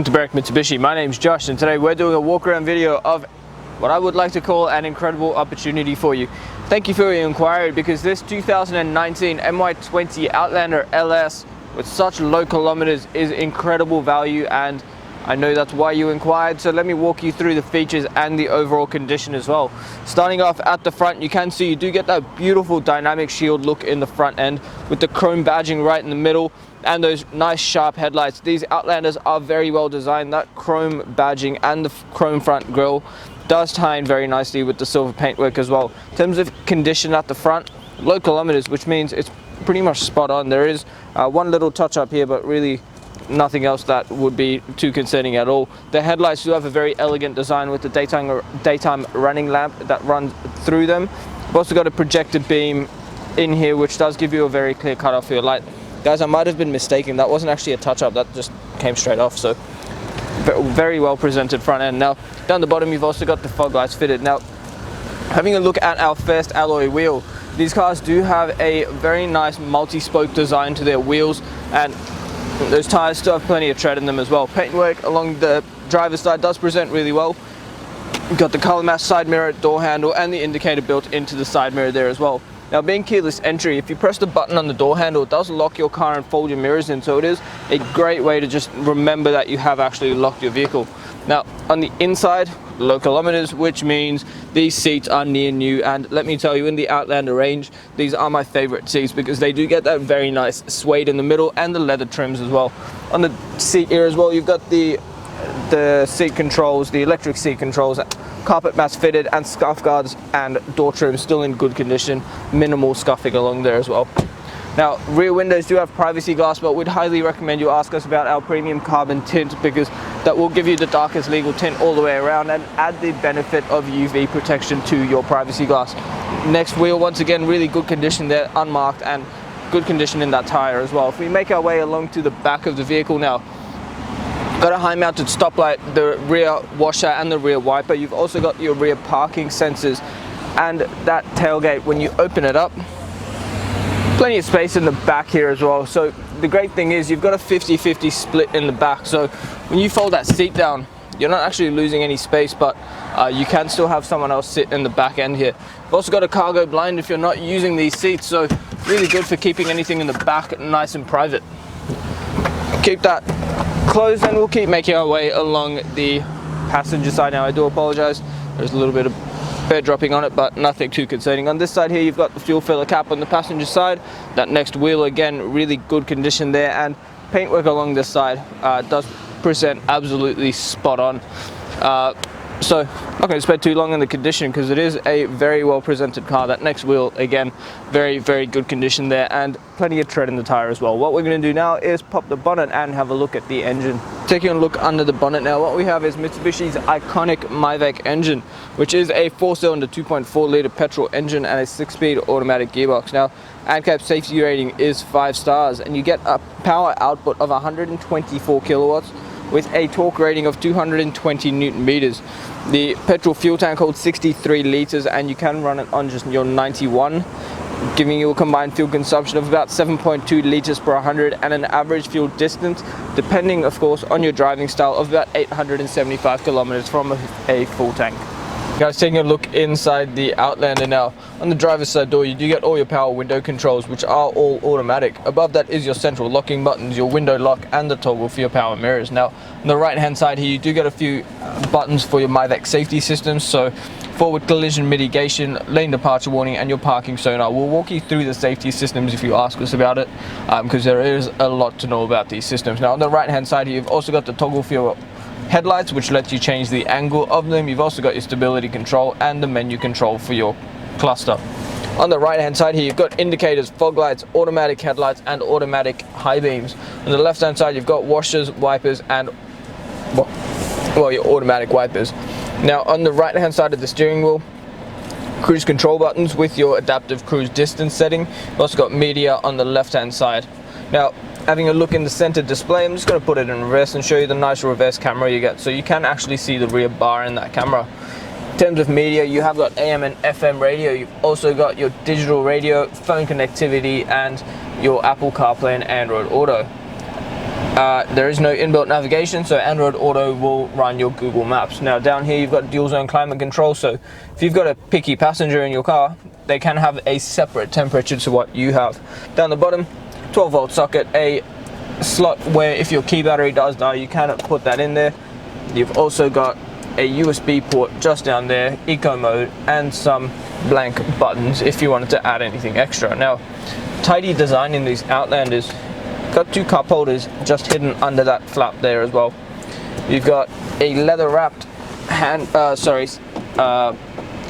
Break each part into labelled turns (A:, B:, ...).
A: to Berwick Mitsubishi. My name's Josh and today we're doing a walk around video of what I would like to call an incredible opportunity for you. Thank you for your inquiry, because this 2019 MY20 Outlander LS with such low kilometers is incredible value, and I know that's why you inquired. So let me walk you through the features and the overall condition as well. Starting off at the front, you can see you do get that beautiful dynamic shield look in the front end with the chrome badging right in the middle and those nice sharp headlights. These Outlanders are very well designed. That chrome badging and the chrome front grille does tie in very nicely with the silver paintwork as well. In terms of condition at the front, low kilometers, which means it's pretty much spot on. There is one little touch up here, but really nothing else that would be too concerning at all. The headlights do have a very elegant design with the daytime running lamp that runs through them. We've also got a projected beam in here, which does give you a very clear cutoff for your light. Guys, I might have been mistaken. That wasn't actually a touch-up. That just came straight off. So very well presented front end. Now, down the bottom, you've also got the fog lights fitted. Now, having a look at our first alloy wheel, these cars do have a very nice multi-spoke design to their wheels, and those tires still have plenty of tread in them as well. Paintwork along the driver's side does present really well. You've got the color match side mirror, door handle, and the indicator built into the side mirror there as well. Now, being keyless entry, if you press the button on the door handle, it does lock your car and fold your mirrors in, so it is a great way to just remember that you have actually locked your vehicle. Now, on the inside, low kilometers, which means these seats are near new, and let me tell you, in the Outlander range, these are my favorite seats because they do get that very nice suede in the middle and the leather trims as well. On the seat here as well, you've got the seat controls, the electric seat controls, carpet mats fitted, and scuff guards and door trim still in good condition, minimal scuffing along there as well. Now, rear windows do have privacy glass, but we'd highly recommend you ask us about our premium carbon tint, because that will give you the darkest legal tint all the way around and add the benefit of UV protection to your privacy glass. Next wheel, once again, really good condition there, unmarked, and good condition in that tire as well. If we make our way along to the back of the vehicle now, got a high mounted stoplight, the rear washer and the rear wiper. You've also got your rear parking sensors and that tailgate when you open it up. Plenty of space in the back here as well. So the great thing is you've got a 50-50 split in the back. So when you fold that seat down, you're not actually losing any space, but you can still have someone else sit in the back end here. You've also got a cargo blind if you're not using these seats. So really good for keeping anything in the back nice and private. Keep that closed, and we'll keep making our way along the passenger side. Now, I do apologize, there's a little bit of air dropping on it, but nothing too concerning. On this side here, you've got the fuel filler cap on the passenger side. That next wheel, again, really good condition there, and paintwork along this side does present absolutely spot on. So I'm not going to spend too long on the condition because it is a very well presented car. That next wheel, again, very good condition there, and plenty of tread in the tire as well. What we're going to do now is pop the bonnet and have a look at the engine. Taking a look under the bonnet now, what we have is Mitsubishi's iconic MyVac engine, which is a 4-cylinder 2.4 litre petrol engine and a 6-speed automatic gearbox. Now, ANCAP safety rating is 5 stars, and you get a power output of 124 kilowatts with a torque rating of 220 Newton meters. The petrol fuel tank holds 63 liters, and you can run it on just your 91, giving you a combined fuel consumption of about 7.2 liters per 100 and an average fuel distance, depending of course on your driving style, of about 875 kilometers from a full tank. Guys, taking a look inside the Outlander now. On the driver's side door, you do get all your power window controls, which are all automatic. Above that is your central locking buttons, your window lock, and the toggle for your power mirrors. Now, on the right hand side here, you do get a few buttons for your MyVac safety systems, so forward collision mitigation, lane departure warning, and your parking sonar. We'll walk you through the safety systems if you ask us about it, because there is a lot to know about these systems. Now, on the right hand side here, you've also got the toggle for your headlights, which lets you change the angle of them. You've also got your stability control and the menu control for your cluster. On the right hand side here, you've got indicators, fog lights, automatic headlights, and automatic high beams. On the left hand side, you've got washers, wipers, and well, your automatic wipers. Now, on the right hand side of the steering wheel, cruise control buttons with your adaptive cruise distance setting. You've also got media on the left hand side. Now, having a look in the center display, I'm just going to put it in reverse and show you the nice reverse camera you get, so you can actually see the rear bar in that camera. In terms of media, you have got AM and FM radio. You've also got your digital radio, phone connectivity, and your Apple CarPlay and Android Auto. There is no inbuilt navigation, so Android Auto will run your Google Maps. Now down here you've got dual zone climate control, so if you've got a picky passenger in your car, they can have a separate temperature to what you have. Down the bottom, 12-volt socket, a slot where if your key battery does die, you can put that in there. You've also got a USB port just down there, eco mode, and some blank buttons if you wanted to add anything extra. Now, tidy design in these Outlanders. Got two cup holders just hidden under that flap there as well. You've got a leather wrapped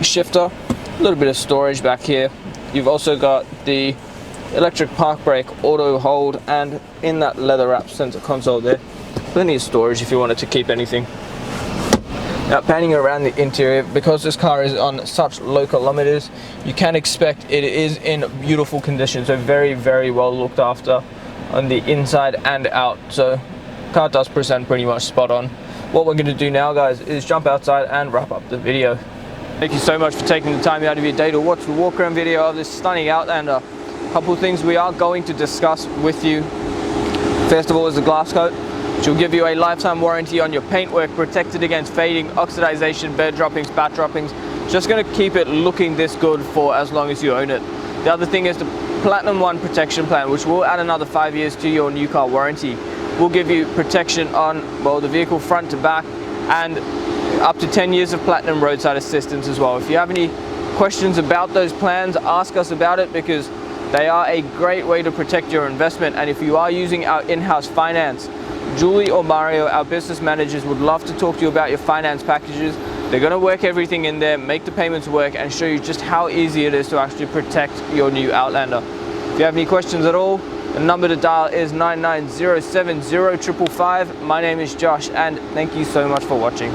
A: shifter, a little bit of storage back here. You've also got the electric park brake auto hold, and in that leather wrapped center console there, plenty of storage if you wanted to keep anything. Now, panning around the interior, because this car is on such low kilometers, you can expect it is in beautiful condition, so very, very well looked after on the inside and out. So car does present pretty much spot on. What we're going to do now, guys, is jump outside and wrap up the video. Thank you so much for taking the time out of your day to watch the walk around video of this stunning Outlander. A couple of things we are going to discuss with you. First of all is the glass coat, which will give you a lifetime warranty on your paintwork, protected against fading, oxidization, bed droppings, bat droppings. Just going to keep it looking this good for as long as you own it. The other thing is the Platinum 1 protection plan, which will add another 5 years to your new car warranty. Will give you protection on, well, the vehicle front to back, and up to 10 years of Platinum roadside assistance as well. If you have any questions about those plans, ask us about it, because they are a great way to protect your investment. And if you are using our in-house finance, Julie or Mario, our business managers, would love to talk to you about your finance packages. They're going to work everything in there, make the payments work, and show you just how easy it is to actually protect your new Outlander. If you have any questions at all, the number to dial is 9907055. My name is Josh, and thank you so much for watching.